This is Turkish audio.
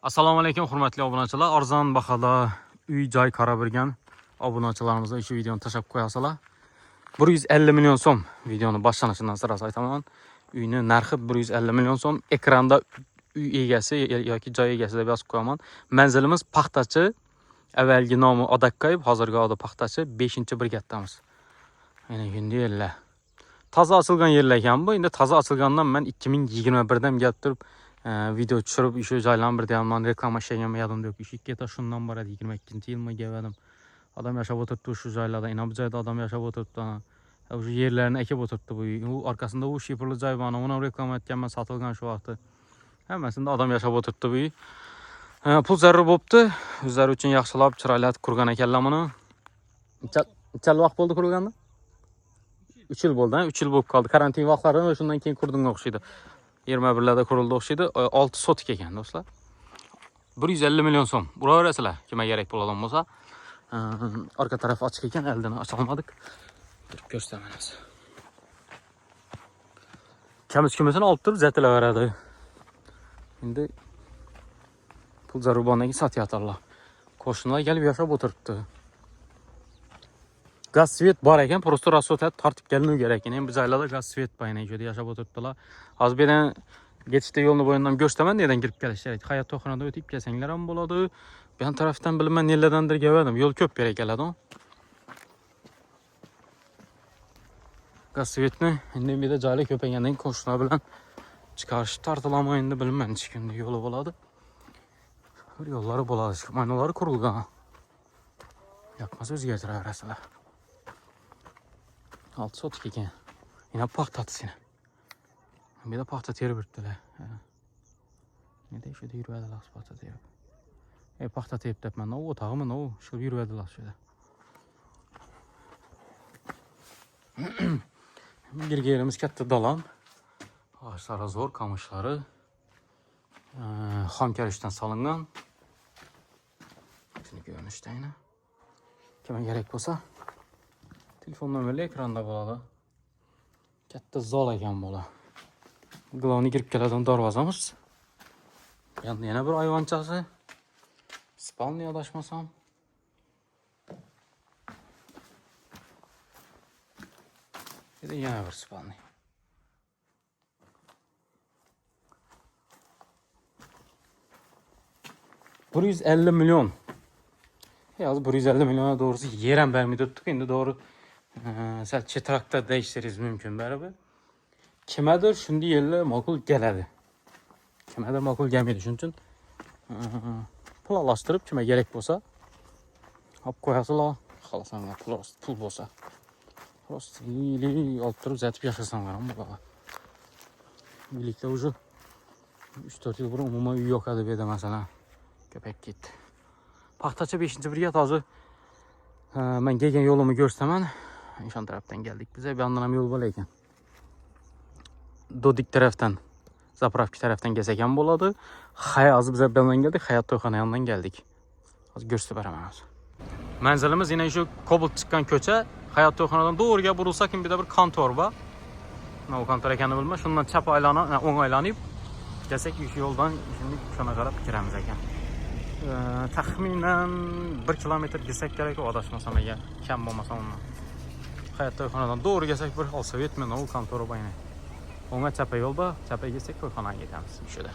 Assalomu alaykum hurmatli obunachilar. Arzon bahada uy-joy qarab yurgan obunachilarimizga shu videoni tashlab qo'yasizlar. 150 million so'm videoni boshlanishidan sirasi aytaman. Uyning narxi 150 million so'm. Ekranda uy egasi yoki joy egasi deb yozib qo'yaman. Manzilimiz Paxtachi. Avvalgi nomi Odakkayib, hozirgi odi Paxtachi 5-brigadamiz. Yana endi yerlar. Toza ochilgan yerlar ekan bu. Endi toza ochilgandan men 2021dan kelib turib video tushirib shu joylarni bir deyman reklama ishlaganman yodimda yo'q. Ish ikkita shundan boradi 22-yilmi keldim. Odam yashab o'tiribdi shu joylarda. Ina bu joyda odam yashab o'tiribdi. Shu yerlarni ekib o'tiribdi bu. U orqasida u shifrli joy bor. Uni reklama etganman, sotilgan shu vaqtda. Hammasida odam yashab o'tiribdi bu. Pul zarur bo'pti. O'zlari uchun yaxshilab chiroylatib qurgan ekanlar buni. Necha vaqt bo'ldi qurilganda? 3 yil bo'ldi, 3 yil bo'lib qoldi. Karantin vaqtlarida va shundan keyin qurdinga o'xshaydi. 21larda qurildi o'xshaydi. 6 sotik ekan do'stlar. 150 million so'm. Uraverasizlar, kimga kerak bo'ladigan bo'lsa. Orqa taraf ochiq ekan, oldini ocha olmadik. Turib ko'rsataman. Kamiz-kumisini olib turib zatilaveradi. Endi pul zarur bo'lgandan sotyaptilar. Qo'shnilar kelib yashab o'tiribdi. Gaz svet bor ekan, prosta rasotat tortib kelinu kerak. Endi bu joylarda gaz svet bayna joyda yashab o'tiribdilar. Hozir bu yerdan ketishda yo'lni bo'yidan ko'rsataman, yerdan kirib kelish kerak. Hayot to'xonada o'tib kelsanglar ham bo'ladi. Bu ham tarafdan bilman nelardandir keldim. Yo'l ko'p kerak keladi. Gaz svetni endi bu yerda joylar ko'paygandan qo'shnilar bilan chiqarish tortilaman endi bilman necha kunda yo'li bo'ladi. Bir yo'llari bo'ladi, manolari qurilgan. Yoqmasa o'zgartiraverasizlar. 6 sotik ekan. Yine paxtatisini. Bir de paxta terib yuribdilar. Ne de şurada yuradilar paxta terib. Paxta terib debman. O o'tog'imi, o shu yuradilar shurada. Bir yerimiz katta dalan. Ağaçları zo'r, qamushlari xom karishdan solingan. Shuni ko'rinishda. Kimga kerak bo'lsa telefon nomerli ekranda bo'ladi. Katta zol ekan bola. Glavni kirib keladigan darvozamiz. Endi yana bir ayvonchasi. Spalniya adashmasam. Endi yana bir spalniya. $150 milyon. Yaz 150 milyona doğrusu yeren vermedi tuttuk. Endi doğru sel çetrakta değiştiririz mümkün beraber. Kimedir şimdi yerle makul geledi. Kimedir makul gelmedi çünkü pulalaştırıp kime gerek olsa hap koyasıla xalasanlar pul olsa. Prosta ili alıp durup zatıp yaşasanlar ama baba. Birlikte ucu 3-4 yıl burun umuma üy yok adı bede mesela. Köpek gitti. Paxtachi 5-brigad hozir men kelgan yo'limni ko'rsataman. Ishon tarafdan geldik. Bize bir yandan ham yo'l bor ekan. Dodik tarafdan, zapravka tarafdan kelsak ham bo'ladi. Hozir biz bu yoqdan keldik, Hayot to'yxona yonidan keldik. Hozir ko'rsatib beraman. Manzilimiz yine shu Cobalt chiqqan ko'cha. Hayot to'yxonadan to'g'riga burilsak, bu yerda bir kontor bor. Nima o kontor ekanini bilmayman. Shundan chap aylanib, o'ng aylanib kelsak, shu yo'ldan şimdi shuna qarab kiramiz ekan. Taxminan 1 kilometr gitsak kerak o adashmasam eğer kam bo'lmasam undan. Hayot to'yxonadan to'g'ri kelsak bir olsa yetmedi o kontori bayna. O'ngga chapa yo'l bor, chapa kelsak to'yxonaga ketamiz shunda.